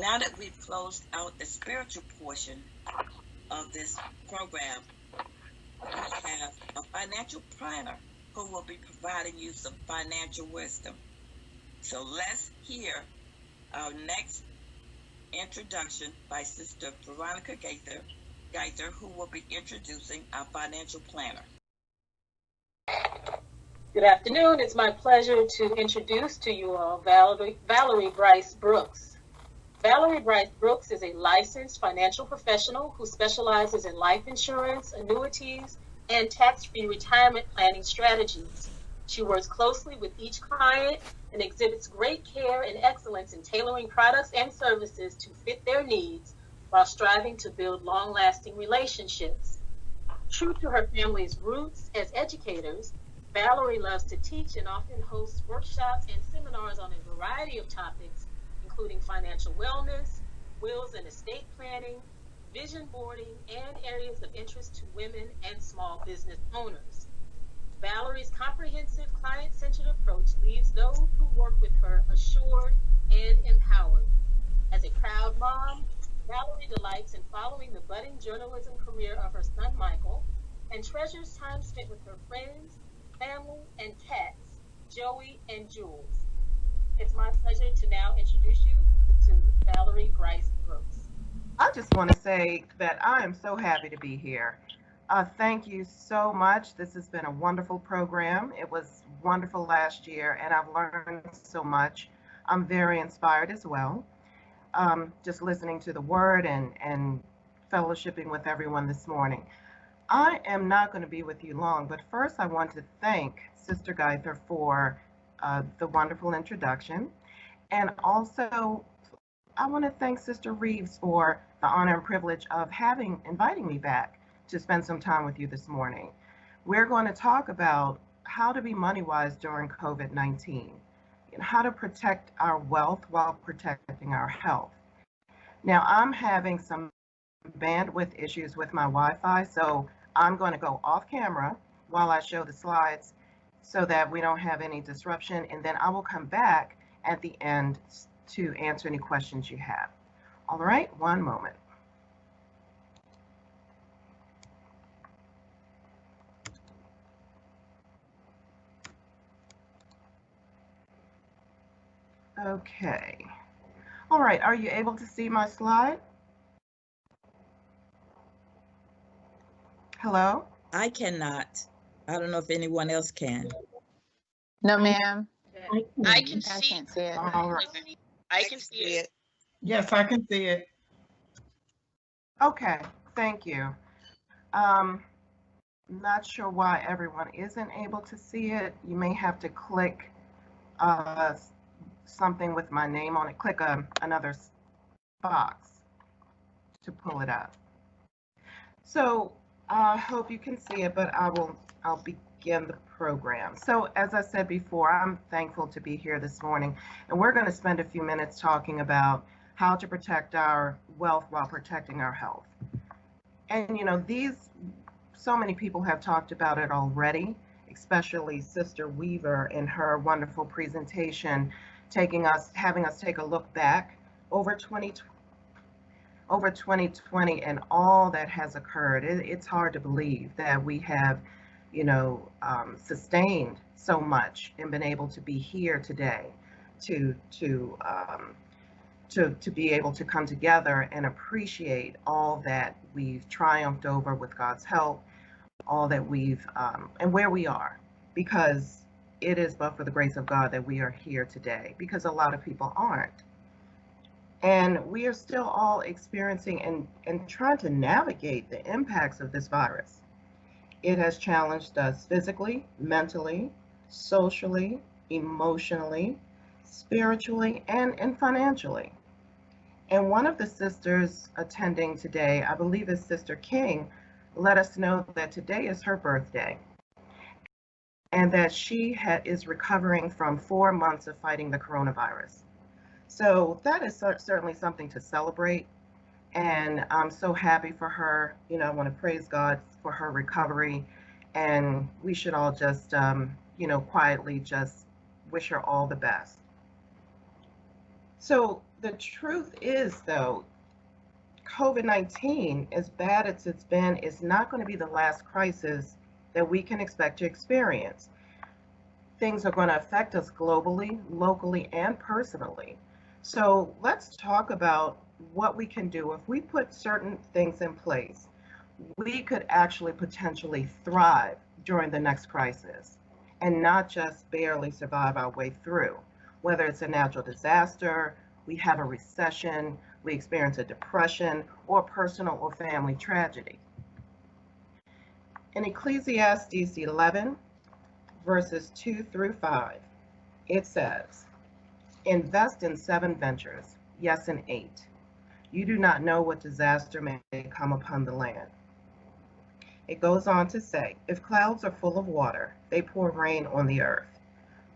Now that we've closed out the spiritual portion of this program, we have a financial planner who will be providing you some financial wisdom. So let's hear our next introduction by Sister Veronica Gaither, who will be introducing our financial planner. Good afternoon. It's my pleasure to introduce to you all Valerie Bryce Brooks. Valerie Bryce Brooks is a licensed financial professional who specializes in life insurance, annuities, and tax-free retirement planning strategies. She works closely with each client and exhibits great care and excellence in tailoring products and services to fit their needs while striving to build long-lasting relationships. True to her family's roots as educators, Valerie loves to teach and often hosts workshops and seminars on a variety of topics, including financial wellness, wills and estate planning, vision boarding, and areas of interest to women and small business owners. Valerie's comprehensive client-centered approach leaves those who work with her assured and empowered. As a proud mom, Valerie delights in following the budding journalism career of her son Michael and treasures time spent with her friends, family, and cats, Joey and Jules. It's my pleasure to now introduce you to Valerie Bryce Brooks. I just want to say that I am so happy to be here. Thank you so much. This has been a wonderful program. It was wonderful last year, and I've learned so much. I'm very inspired as well. Just listening to the word and fellowshipping with everyone this morning. I am not going to be with you long, but first I want to thank Sister Gaither for the wonderful introduction. And also, I want to thank Sister Reeves for the honor and privilege of inviting me back to spend some time with you this morning. We're going to talk about how to be money-wise during COVID-19 and how to protect our wealth while protecting our health. Now, I'm having some bandwidth issues with my Wi-Fi, so I'm going to go off camera while I show the slides so that we don't have any disruption, and then I will come back at the end to answer any questions you have. All right, one moment. Okay. All right, are you able to see my slide? Hello? I cannot. I don't know if anyone else can. No, ma'am. I can't see it. All right. I can see it. Yes, I can see it. Okay, thank you. Not sure why everyone isn't able to see it. You may have to click something with my name on it. Click another box to pull it up. So I hope you can see it, but I'll begin the program. So as I said before, I'm thankful to be here this morning, and we're going to spend a few minutes talking about how to protect our wealth while protecting our health. And so many people have talked about it already, especially Sister Weaver in her wonderful presentation, having us take a look back over 2020 and all that has occurred. It's hard to believe that we have, sustained so much and been able to be here today to be able to come together and appreciate all that we've triumphed over with God's help, all that we've and where we are, because it is but for the grace of God that we are here today, because a lot of people aren't. And we are still all experiencing and trying to navigate the impacts of this virus. It has challenged us physically, mentally, socially, emotionally, spiritually, and financially. And one of the sisters attending today, I believe is Sister King, let us know that today is her birthday and that she is recovering from 4 months of fighting the coronavirus. So that is certainly something to celebrate. And I'm so happy for her. I want to praise God for her recovery. And we should all just, quietly just wish her all the best. So The truth is, though, COVID-19, as bad as it's been, is not going to be the last crisis that we can expect to experience. Things are going to affect us globally, locally, and personally. So let's talk about what we can do. If we put certain things in place, we could actually potentially thrive during the next crisis and not just barely survive our way through. Whether it's a natural disaster, we have a recession, we experience a depression, or personal or family tragedy. In Ecclesiastes 11, verses 2 through 5, it says, invest in 7 ventures, yes, in 8. You do not know what disaster may come upon the land. It goes on to say, if clouds are full of water, they pour rain on the earth.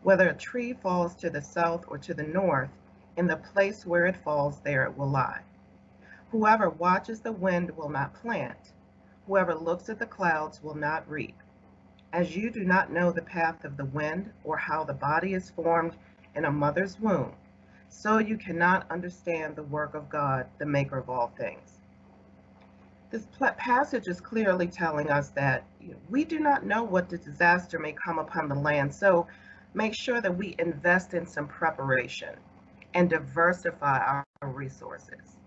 Whether a tree falls to the south or to the north, in the place where it falls, there it will lie. Whoever watches the wind will not plant. Whoever looks at the clouds will not reap. As you do not know the path of the wind or how the body is formed in a mother's womb, so you cannot understand the work of God, the maker of all things. This passage is clearly telling us that we do not know what the disaster may come upon the land, so make sure that we invest in some preparation and diversify our resources.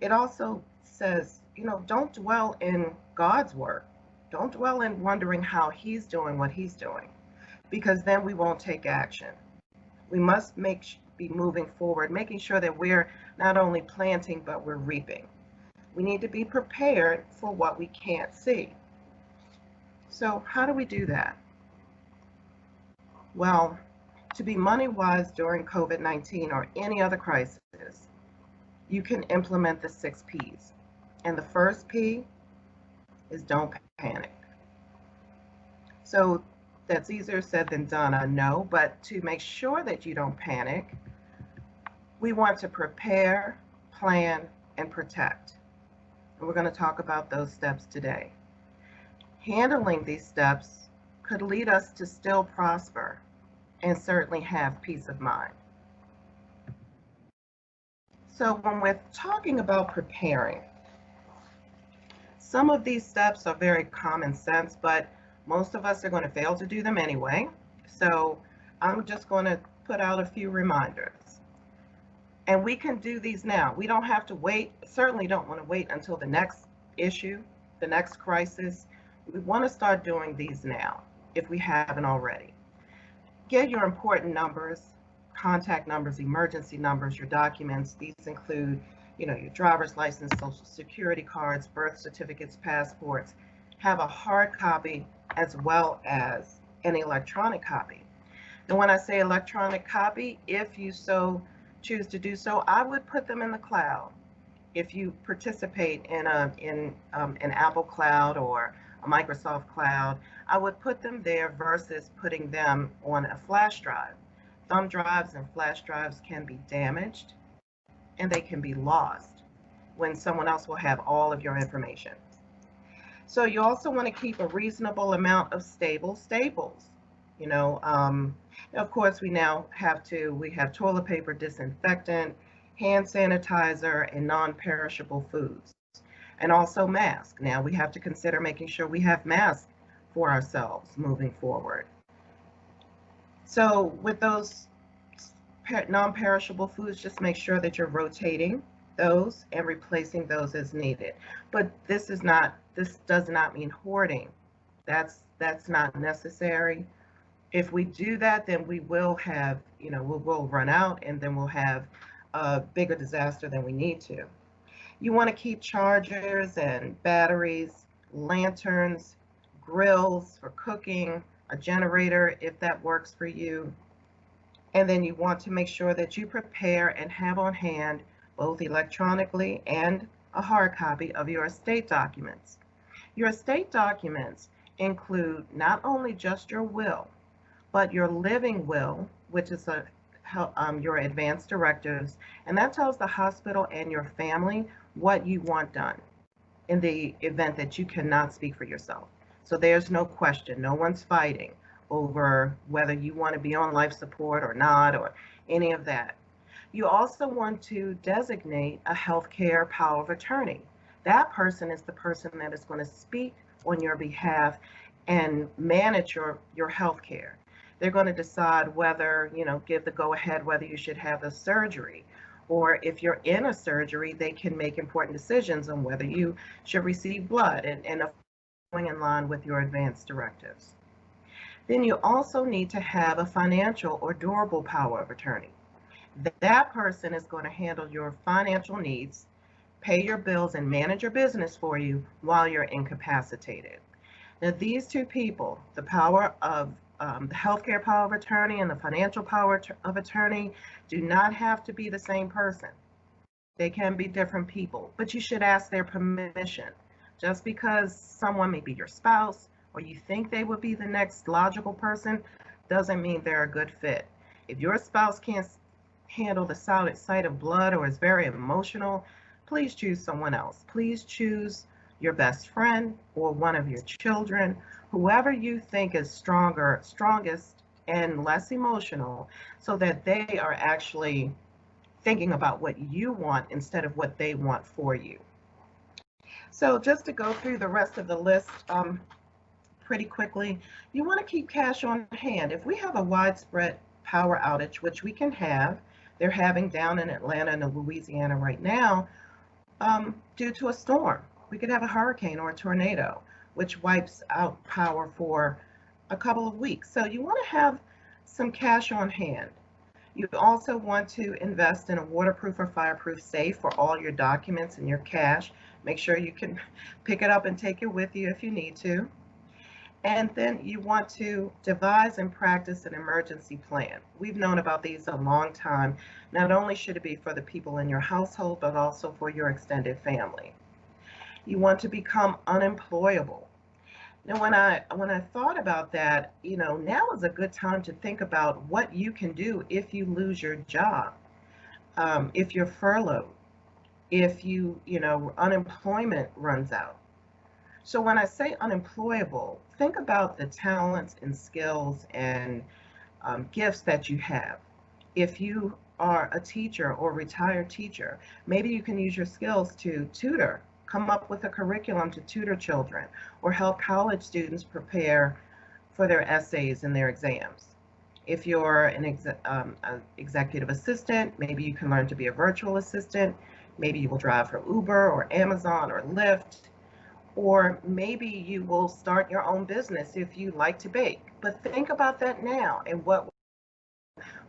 It also says, don't dwell in God's work. Don't dwell in wondering how he's doing what he's doing, because then we won't take action. We must be moving forward, making sure that we're not only planting, but we're reaping. We need to be prepared for what we can't see. So how do we do that? Well, to be money wise during COVID-19 or any other crisis, you can implement the 6 P's. And the first P is don't panic. So that's easier said than done, I know, but to make sure that you don't panic, we want to prepare, plan, and protect. And we're going to talk about those steps today. Handling these steps could lead us to still prosper and certainly have peace of mind. So when we're talking about preparing, some of these steps are very common sense, but most of us are going to fail to do them anyway. So I'm just going to put out a few reminders. And we can do these now. We don't have to wait, certainly don't want to wait until the next issue, the next crisis. We want to start doing these now if we haven't already. Get your important numbers, contact numbers, emergency numbers, your documents. These include, your driver's license, social security cards, birth certificates, passports. Have a hard copy as well as an electronic copy. And when I say electronic copy, if you so choose to do so, I would put them in the cloud. If you participate in an Apple Cloud or a Microsoft Cloud, I would put them there versus putting them on a flash drive. Thumb drives and flash drives can be damaged and they can be lost when someone else will have all of your information. So you also want to keep a reasonable amount of staples. Of course, we have toilet paper, disinfectant, hand sanitizer, and non-perishable foods, and also masks. Now we have to consider making sure we have masks for ourselves moving forward. So with those non-perishable foods, just make sure that you're rotating those and replacing those as needed. But this does not mean hoarding. That's not necessary. If we do that, then we will have, we'll run out and then we'll have a bigger disaster than we need to. You want to keep chargers and batteries, lanterns, grills for cooking, a generator if that works for you. And then you want to make sure that you prepare and have on hand both electronically and a hard copy of your estate documents. Your estate documents include not only just your will, but your living will, which is your advance directives, and that tells the hospital and your family what you want done in the event that you cannot speak for yourself. So there's no question, no one's fighting over whether you want to be on life support or not, or any of that. You also want to designate a healthcare power of attorney. That person is the person that is going to speak on your behalf and manage your health care. They're going to decide whether, give the go ahead, whether you should have a surgery. Or if you're in a surgery, they can make important decisions on whether you should receive blood and going in line with your advance directives. Then you also need to have a financial or durable power of attorney. That person is going to handle your financial needs, pay your bills, and manage your business for you while you're incapacitated. Now, these two people, the power of the healthcare power of attorney and the financial power of attorney, do not have to be the same person. They can be different people, but you should ask their permission. Just because someone may be your spouse or you think they would be the next logical person doesn't mean they're a good fit. If your spouse can't handle the sight of blood or is very emotional, please choose someone else. Please choose your best friend or one of your children, whoever you think is strongest and less emotional, so that they are actually thinking about what you want instead of what they want for you. So just to go through the rest of the list pretty quickly, you want to keep cash on hand. If we have a widespread power outage, which we can have, they're having down in Atlanta and Louisiana right now, due to a storm. We could have a hurricane or a tornado, which wipes out power for a couple of weeks. So you want to have some cash on hand. You also want to invest in a waterproof or fireproof safe for all your documents and your cash. Make sure you can pick it up and take it with you if you need to. And then you want to devise and practice an emergency plan. We've known about these a long time. Not only should it be for the people in your household, but also for your extended family. You want to become unemployable. Now, when I thought about that, now is a good time to think about what you can do if you lose your job, if you're furloughed, if unemployment runs out. So when I say unemployable, think about the talents and skills and gifts that you have. If you are a teacher or retired teacher, maybe you can use your skills to tutor, come up with a curriculum to tutor children, or help college students prepare for their essays and their exams. If you're an executive assistant, maybe you can learn to be a virtual assistant. Maybe you will drive for Uber or Amazon or Lyft. Or maybe you will start your own business if you like to bake. But think about that now, and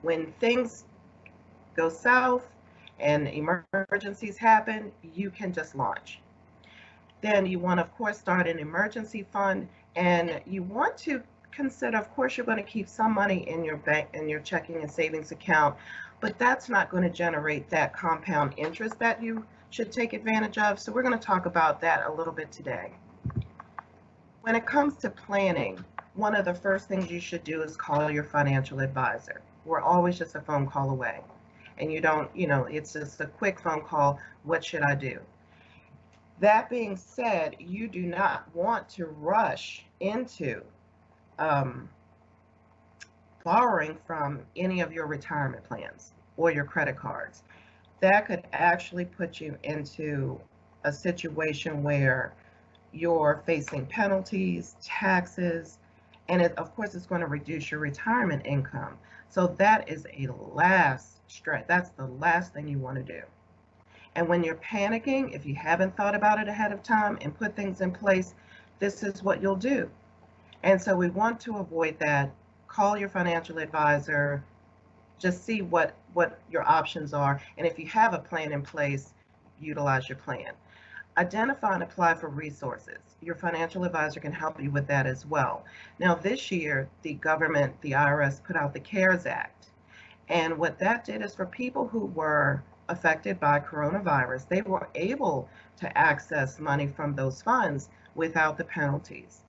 when things go south and emergencies happen, you can just launch. Then you want to, of course, start an emergency fund, and you want to consider, of course, you're going to keep some money in your bank, in your checking and savings account, but that's not going to generate that compound interest that you should take advantage of. So we're going to talk about that a little bit today. When it comes to planning, one of the first things you should do is call your financial advisor. We're always just a phone call away. And you don't, it's just a quick phone call. What should I do? That being said, you do not want to rush into borrowing from any of your retirement plans or your credit cards. That could actually put you into a situation where you're facing penalties, taxes, and of course it's going to reduce your retirement income. So that is that's the last thing you want to do. And when you're panicking, if you haven't thought about it ahead of time and put things in place, this is what you'll do. And so we want to avoid that. Call your financial advisor, just see what your options are. And if you have a plan in place, utilize your plan. Identify and apply for resources. Your financial advisor can help you with that as well. Now, this year, the government, the IRS, put out the CARES Act. And what that did is for people who were affected by coronavirus, they were able to access money from those funds without the penalties.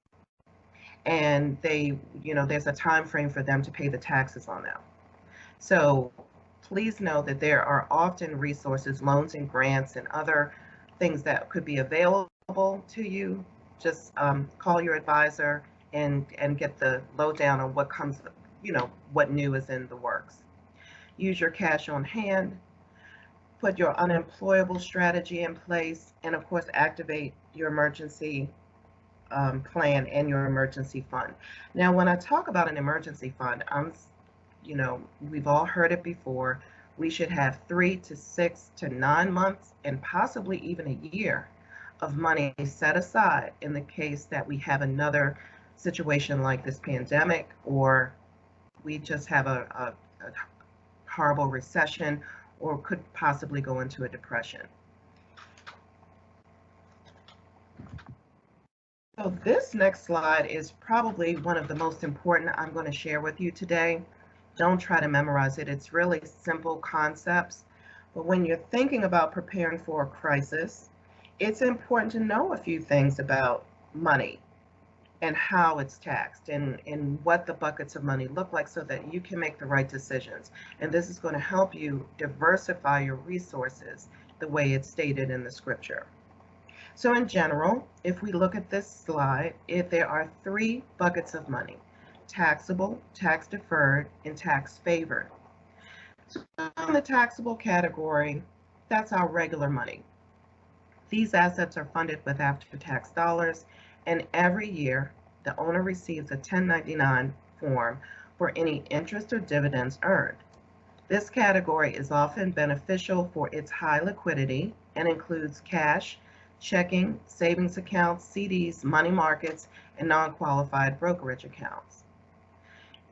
And there's a time frame for them to pay the taxes on them. So please know that there are often resources, loans and grants and other things that could be available to you. Just call your advisor and get the lowdown on what comes, what new is in the works. use your cash on hand, put your unemployable strategy in place, and of course, activate your emergency plan and your emergency fund. Now, when I talk about an emergency fund, we've all heard it before. We should have 3 to 6 to 9 months and possibly even a year of money set aside in the case that we have another situation like this pandemic, or we just have a horrible recession, or could possibly go into a depression. So this next slide is probably one of the most important I'm going to share with you today. Don't try to memorize it. It's really simple concepts. But when you're thinking about preparing for a crisis, it's important to know a few things about money and how it's taxed and what the buckets of money look like so that you can make the right decisions. And this is going to help you diversify your resources the way it's stated in the scripture. So in general, if we look at this slide, there are 3 buckets of money: taxable, tax deferred, and tax favored. So in the taxable category, that's our regular money. These assets are funded with after-tax dollars, and every year the owner receives a 1099 form for any interest or dividends earned. This category is often beneficial for its high liquidity and includes cash, checking, savings accounts, CDs, money markets, and non-qualified brokerage accounts.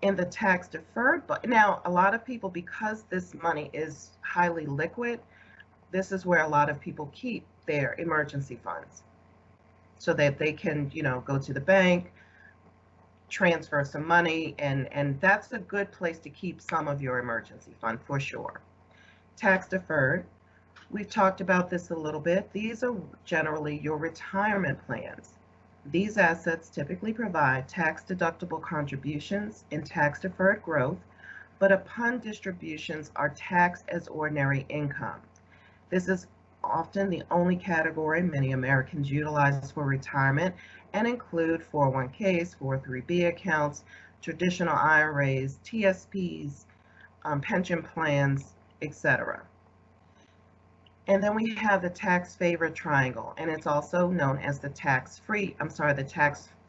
In the tax deferred, but now a lot of people, because this money is highly liquid, this is where a lot of people keep their emergency funds so that they can, go to the bank, transfer some money, and that's a good place to keep some of your emergency fund for sure. Tax deferred, we've talked about this a little bit. These are generally your retirement plans. These assets typically provide tax-deductible contributions and tax-deferred growth, but upon distributions are taxed as ordinary income. This is often the only category many Americans utilize for retirement and include 401ks, 403b accounts, traditional IRAs, TSPs, pension plans, etc. And then we have the tax favored triangle, and it's also known as the tax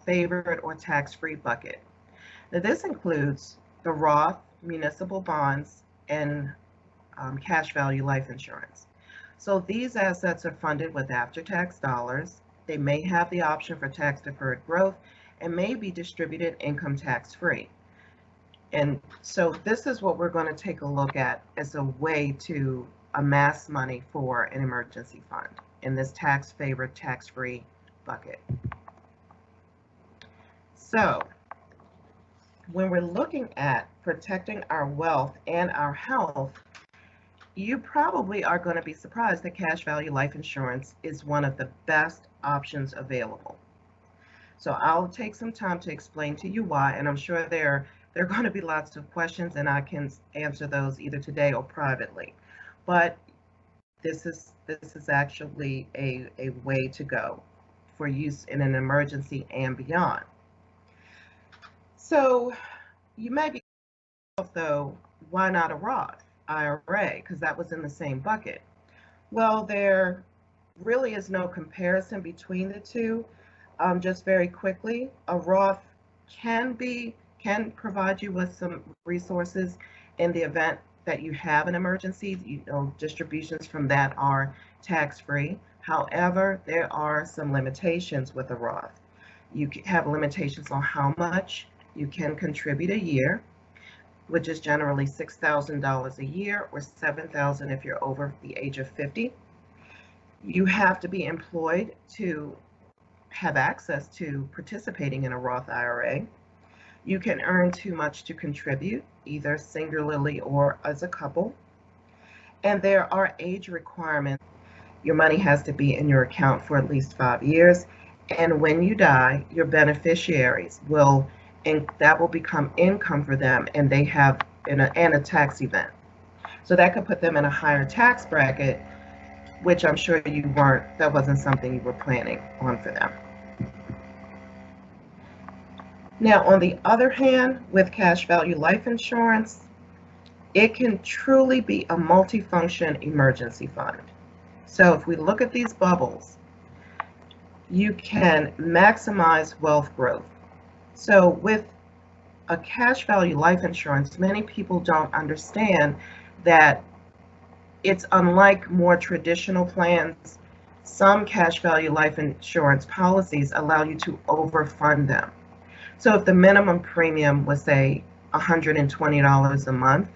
favored or tax free bucket. Now this includes the Roth, municipal bonds, and cash value life insurance. So these assets are funded with after-tax dollars. They may have the option for tax-deferred growth and may be distributed income tax-free. And so this is what we're going to take a look at as a way to amass money for an emergency fund in this tax-favored, tax-free bucket. So when we're looking at protecting our wealth and our health, you probably are going to be surprised that cash value life insurance is one of the best options available. So I'll take some time to explain to you why, and I'm sure there are going to be lots of questions, and I can answer those either today or privately. But this is actually a way to go for use in an emergency and beyond. So you may be asking, though, why not a Roth IRA? Because that was in the same bucket. Well, there really is no comparison between the two. Just very quickly, a Roth can provide you with some resources in the event that you have an emergency. Distributions from that are tax-free. However, there are some limitations with a Roth. You have limitations on how much you can contribute a year, which is generally $6,000 a year or $7,000 if you're over the age of 50. You have to be employed to have access to participating in a Roth IRA. You can earn too much to contribute, either singularly or as a couple. And there are age requirements. Your money has to be in your account for at least 5 years. And when you die, your beneficiaries that will become income for them, and they have a tax event. So that could put them in a higher tax bracket, which I'm sure that wasn't something you were planning on for them. Now, on the other hand, with cash value life insurance, It can truly be a multifunction emergency fund. So if we look at these bubbles, you can maximize wealth growth. So with a cash value life insurance, many people don't understand that it's unlike more traditional plans. Some cash value life insurance policies allow you to overfund them. So if the minimum premium was, say, $120 a month,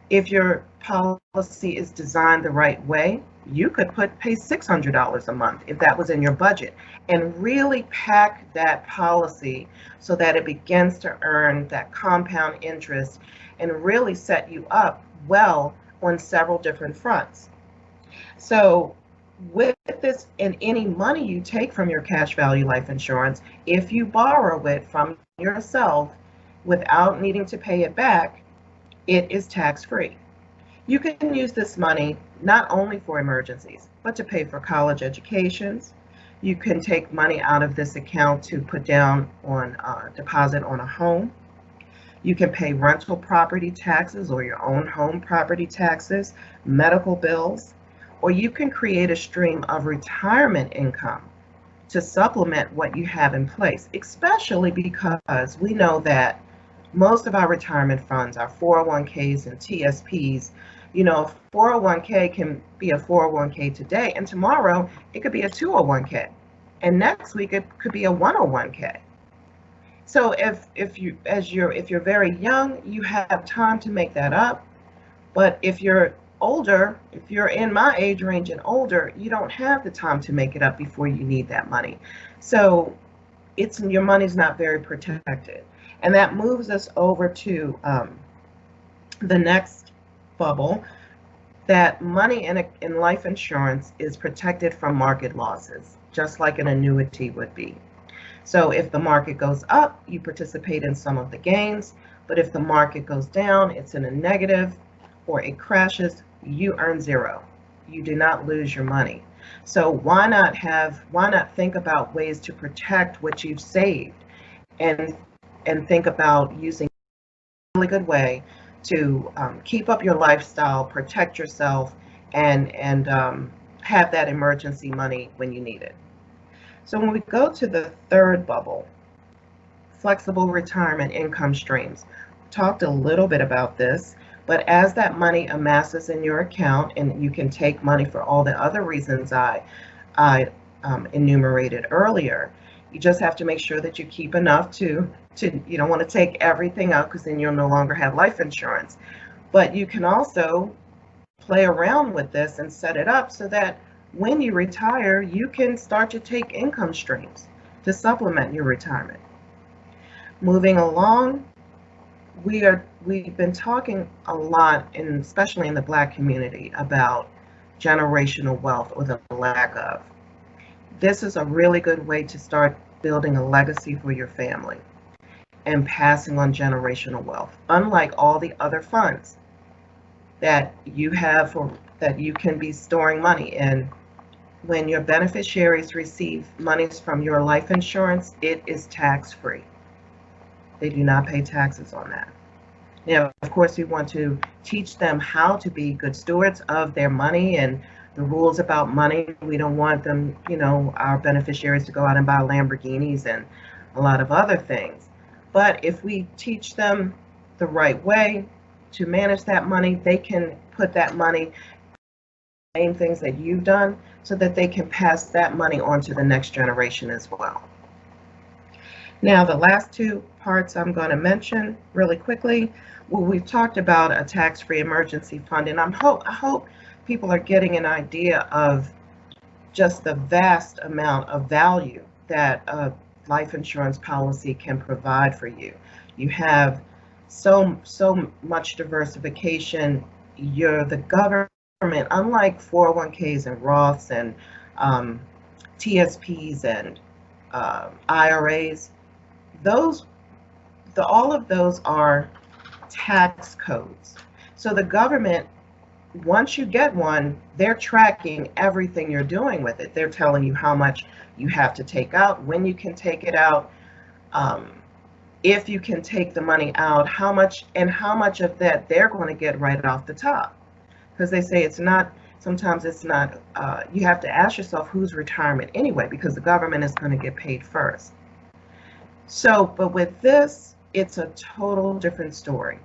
if your policy is designed the right way, you could pay $600 a month if that was in your budget, and really pack that policy so that it begins to earn that compound interest and really set you up well on several different fronts. So with this, and any money you take from your cash value life insurance, if you borrow it from yourself without needing to pay it back, it is tax-free. You can use this money not only for emergencies, but to pay for college educations. You can take money out of this account to put down on deposit on a home. You can pay rental property taxes or your own home property taxes, medical bills, or you can create a stream of retirement income to supplement what you have in place, especially because we know that most of our retirement funds, our 401ks and TSPs, 401k can be a 401k today, and tomorrow it could be a 201k, and next week it could be a 101k. So if you're very young, you have time to make that up. But if you're older, if you're in my age range and older, you don't have the time to make it up before you need that money. So your money's not very protected. And that moves us over to the next bubble, that money in life insurance is protected from market losses, just like an annuity would be. So if the market goes up, you participate in some of the gains, but if the market goes down, it's in a negative, or it crashes, you earn zero. You do not lose your money. So why not think about ways to protect what you've saved, and think about using a really good way to keep up your lifestyle, protect yourself, and have that emergency money when you need it. So when we go to the third bubble, flexible retirement income streams, we talked a little bit about this, but as that money amasses in your account, and you can take money for all the other reasons I enumerated earlier, you just have to make sure that you keep enough to you don't want to take everything out, because then you'll no longer have life insurance. But you can also play around with this and set it up so that when you retire, you can start to take income streams to supplement your retirement. Moving along, we've been talking a lot, especially in the Black community, about generational wealth, or the lack of. This is a really good way to start building a legacy for your family and passing on generational wealth. Unlike all the other funds that you have, or that you can be storing money in, when your beneficiaries receive monies from your life insurance, it is tax-free. They do not pay taxes on that. Now, of course, we want to teach them how to be good stewards of their money and the rules about money. We don't want them, our beneficiaries, to go out and buy Lamborghinis and a lot of other things. But if we teach them the right way to manage that money, they can put that money, same things that you've done, so that they can pass that money on to the next generation as well. Now, the last two parts I'm going to mention really quickly. Well, we've talked about a tax-free emergency fund, and I hope people are getting an idea of just the vast amount of value that a life insurance policy can provide for you. You have so much diversification. You're the government, unlike 401ks and Roths and TSPs and IRAs. All of those are tax codes. So the government, once you get one, they're tracking everything you're doing with it. They're telling you how much you have to take out, when you can take it out. if you can take the money out, how much of that they're going to get right off the top. Because they say sometimes it's not, you have to ask yourself whose retirement anyway, because the government is going to get paid first. So, but with this, it's a total different story.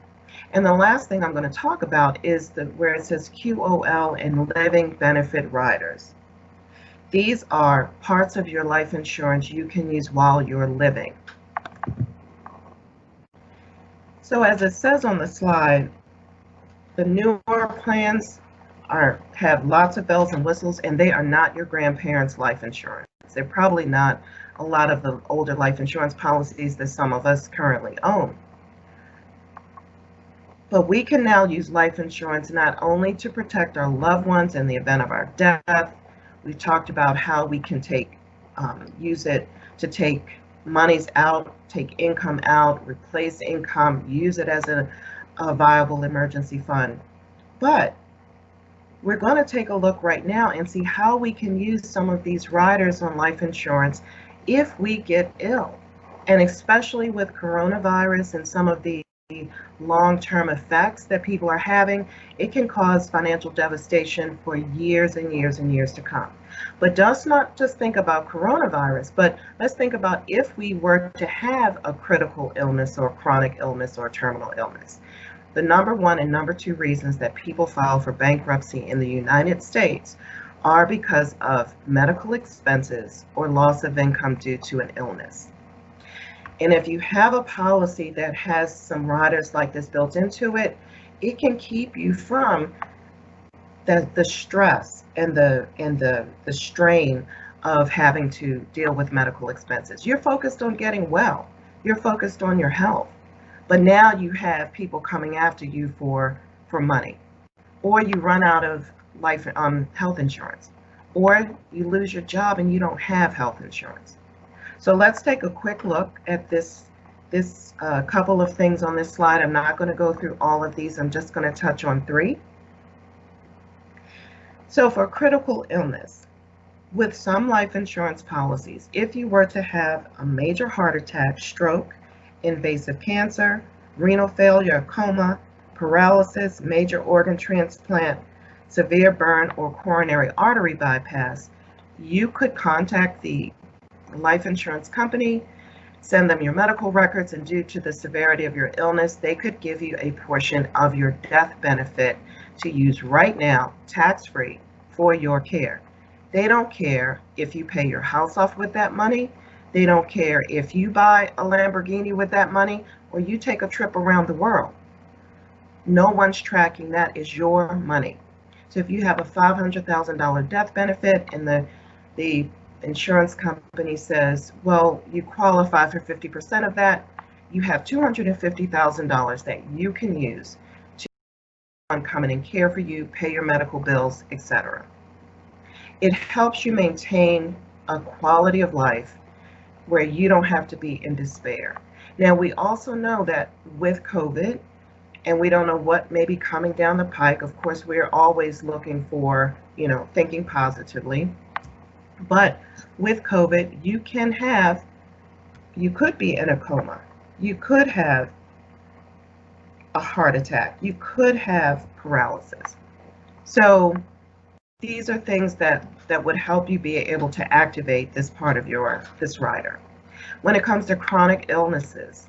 And the last thing I'm going to talk about is where it says QOL and living benefit riders. These are parts of your life insurance you can use while you're living. So as it says on the slide, the newer plans have lots of bells and whistles, and they are not your grandparents' life insurance. They're probably not a lot of the older life insurance policies that some of us currently own. But we can now use life insurance not only to protect our loved ones in the event of our death. We talked about how we can use it to take monies out, take income out, replace income, use it as a viable emergency fund. But we're going to take a look right now and see how we can use some of these riders on life insurance if we get ill. And especially with coronavirus and some of the long-term effects that people are having, it can cause financial devastation for years and years and years to come. But let's not just think about coronavirus, but let's think about if we were to have a critical illness or chronic illness or terminal illness. The number one and number two reasons that people file for bankruptcy in the United States are because of medical expenses or loss of income due to an illness. And if you have a policy that has some riders like this built into it, it can keep you from the stress and the strain of having to deal with medical expenses. You're focused on getting well. You're focused on your health. But now you have people coming after you for money, or you run out of health insurance, or you lose your job and you don't have health insurance. So let's take a quick look at this couple of things on this slide. I'm not going to go through all of these. I'm just going to touch on three. So for critical illness, with some life insurance policies, if you were to have a major heart attack, stroke, invasive cancer, renal failure, coma, paralysis, major organ transplant, severe burn, or coronary artery bypass, you could contact the life insurance company, send them your medical records, and due to the severity of your illness, they could give you a portion of your death benefit to use right now, tax-free, for your care. They don't care if you pay your house off with that money. They don't care if you buy a Lamborghini with that money or you take a trip around the world. No one's tracking that. Is your money. So if you have a $500,000 death benefit and the insurance company says, well, you qualify for 50% of that, you have $250,000 that you can use to come in and care for you, pay your medical bills, etc. It helps you maintain a quality of life where you don't have to be in despair. Now, we also know that with COVID, and we don't know what may be coming down the pike, of course, we're always looking for, thinking positively. But with COVID, you could be in a coma. You could have a heart attack. You could have paralysis. So these are things that would help you be able to activate this part of this rider. When it comes to chronic illnesses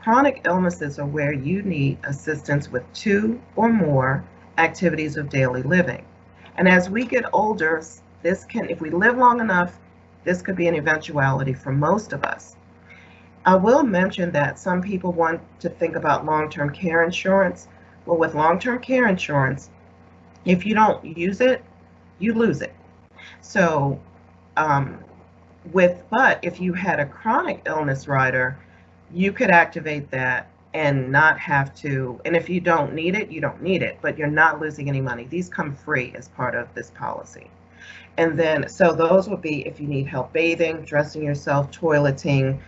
are where you need assistance with 2 or more activities of daily living. And as we get older, if we live long enough, this could be an eventuality for most of us. I will mention that some people want to think about long-term care insurance. Well, with long-term care insurance, if you don't use it, you lose it. So, but if you had a chronic illness rider, you could activate that and not have to, and if you don't need it, you don't need it, but you're not losing any money. These come free as part of this policy. And then, so those would be if you need help bathing, dressing yourself, toileting,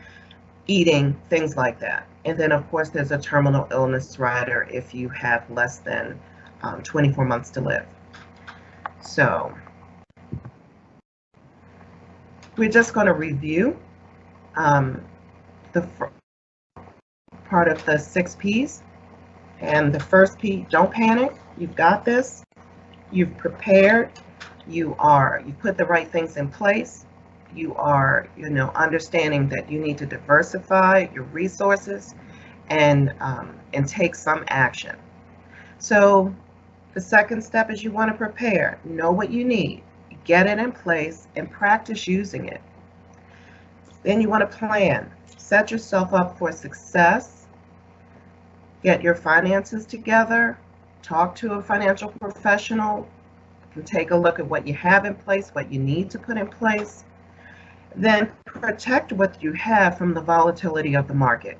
eating, things like that. And then, of course, there's a terminal illness rider if you have less than 24 months to live. So we're just going to review the part of the 6 P's. And the first P, don't panic. You've got this. You've prepared. You've put the right things in place. You are, understanding that you need to diversify your resources and take some action. So the second step is you want to prepare. Know what you need. Get it in place and practice using it. Then you want to plan. Set yourself up for success. Get your finances together. Talk to a financial professional. You can take a look at what you have in place, what you need to put in place. Then protect what you have from the volatility of the market.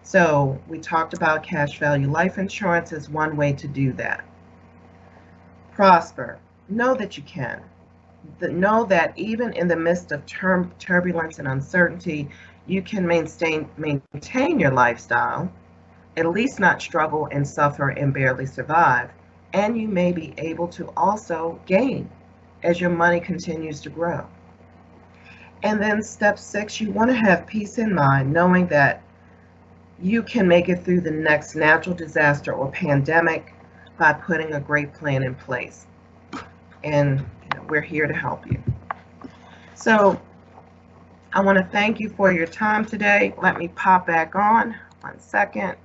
So we talked about cash value life insurance as one way to do that. Prosper. Know that you can. Know that even in the midst of turbulence and uncertainty, you can maintain your lifestyle, at least not struggle and suffer and barely survive. And you may be able to also gain as your money continues to grow. And then step 6, you want to have peace in mind, knowing that you can make it through the next natural disaster or pandemic by putting a great plan in place. And we're here to help you. So I want to thank you for your time today. Let me pop back on 1 second.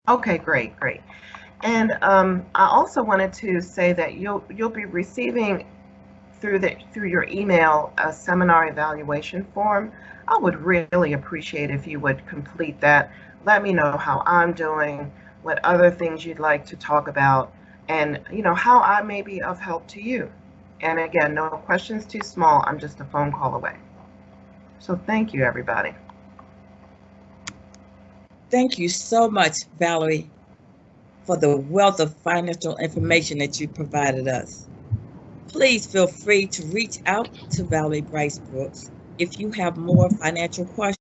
Okay, great. And I also wanted to say that you'll be receiving through your email a seminar evaluation form. I would really appreciate if you would complete that. Let me know how I'm doing, what other things you'd like to talk about, and how I may be of help to you. And again, no questions too small. I'm just a phone call away. So thank you, everybody. Thank you so much, Valerie, for the wealth of financial information that you provided us. Please feel free to reach out to Valerie Bryce Brooks if you have more financial questions.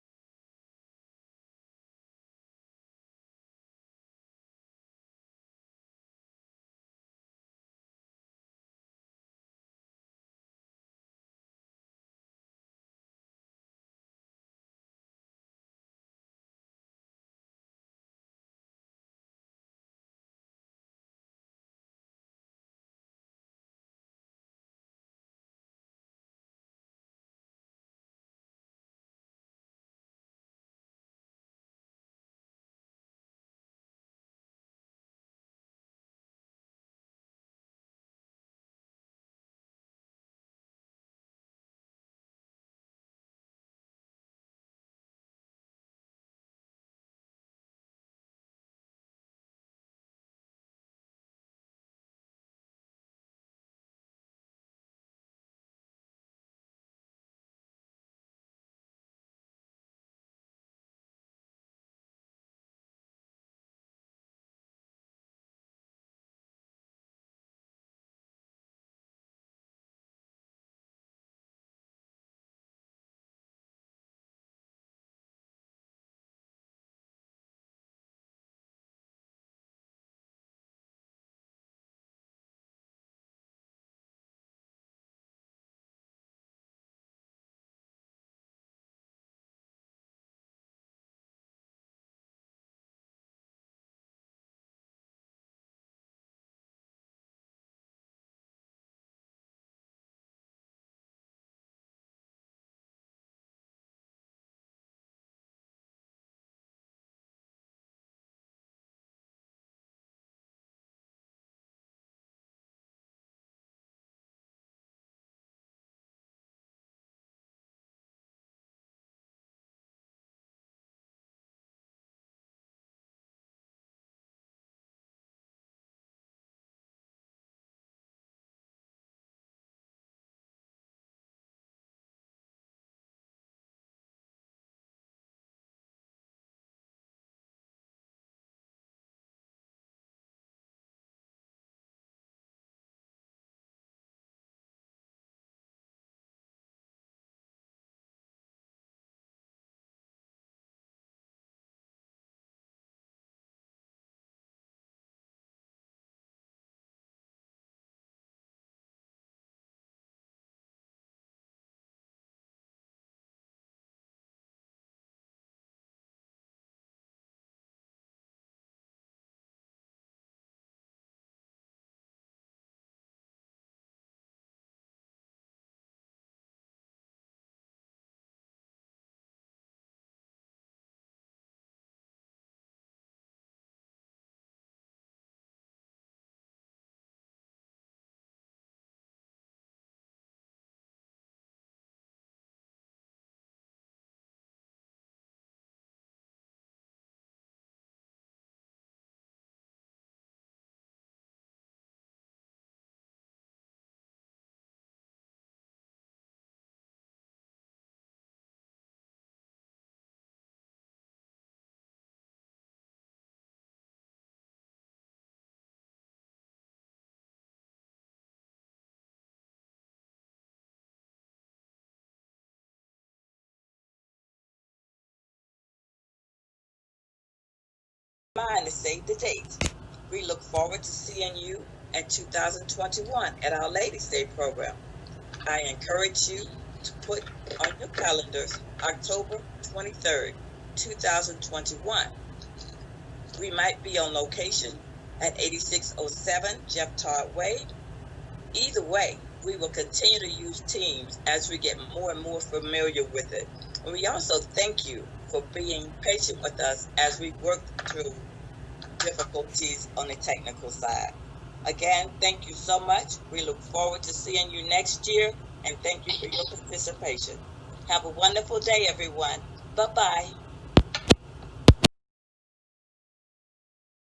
mind to save the date. We look forward to seeing you at 2021 at our Ladies' Day program. I encourage you to put on your calendars October 23rd, 2021. We might be on location at 8607 Jeff Todd Way. Either way, we will continue to use Teams as we get more and more familiar with it. And we also thank you for being patient with us as we work through difficulties on the technical side. Again, thank you so much. We look forward to seeing you next year, and thank you for your participation. Have a wonderful day, everyone. Bye-bye.